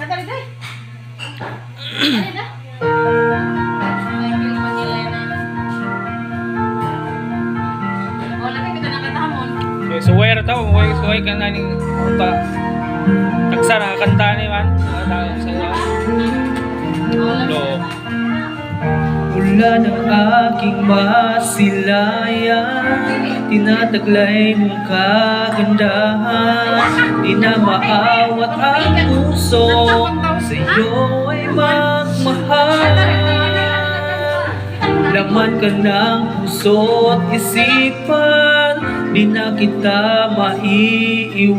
dali, dali. Dali na. Ay, kailangan nila yan. Wala kayo kita nakatahamon. Suway ra tao, suway ka na ning ta. Tagsa nakakanta ni man. Lo. Mula ng aking masilayan, tinataglay mong kagandahan. Di na maawat ang puso, sa iyo ay magmahal. Laman ka ng puso't isipan, di na kita maiiwasan.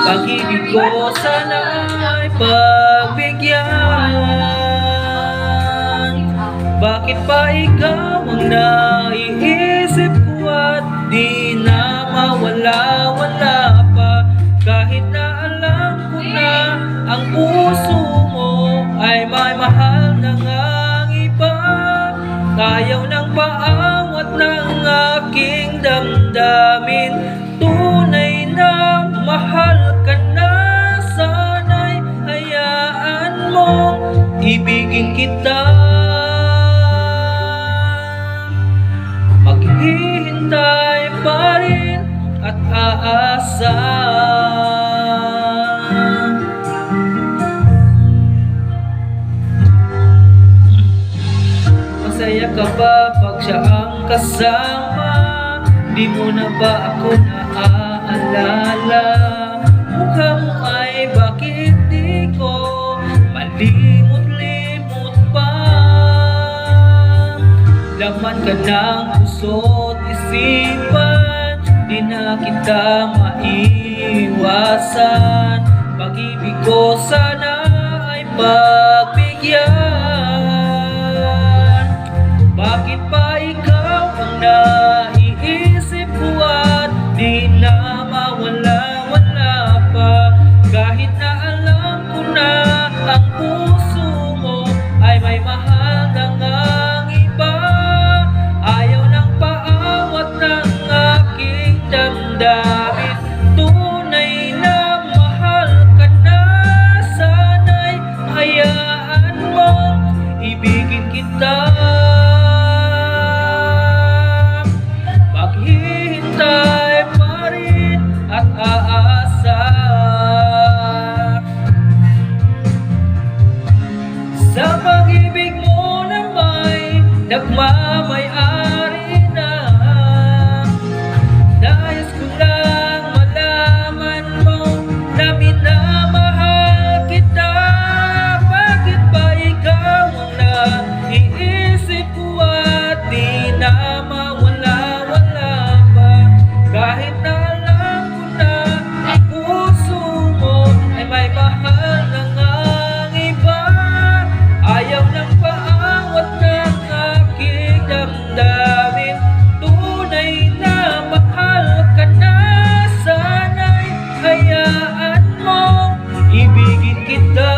Pag-ibig ko sana ay pagbigyan. Bakit pa ikaw ang naiisip ko at di na mawala-wala pa? Kahit na alam ko na ang puso mo ay may mahal na ngang iba. Ayaw ng paawat ng aking damdamin. Tunay na mahal ka na, sana'y hayaan mong ibigin kita. Maghihintay pa rin at aasa. Masaya ka ba pag siya ang kasama? Di mo na ba ako naaalala? Mukha mo ay bakit di ko malimot-limot pa? Laman ka ng puso't isipan, di na kita maiwasan. Pag-ibig ko sana ay pagbigyan. Bakit pa ikaw ang naiisip ko at di na mawala-wala pa? Kahit na alam ko na ang puso mo ay may mahal na ngang iba. Ayaw ng paawat ng aking damdamin. Tunay na mahal ka na, sana'y hayaan mong ibigin kita. Maghihintay pa rin at aasa. Sa pag-ibig mo na may nagmamay-ari na, nais ko lang malaman mo na minamahal kita. Bakit ba ikaw ang naiisip ko at di na mawala-wala pa? Kahit na alam ko na ang puso mo ay may mahal na ngang iba. Ayaw ng paawat ng aking damdamin. Tunay na mahal ka na, sana'y hayaan mo ibigin kita.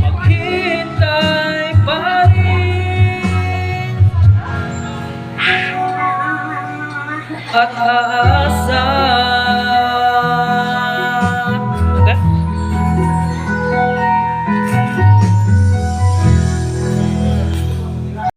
Maghihintay pa rin at aasa.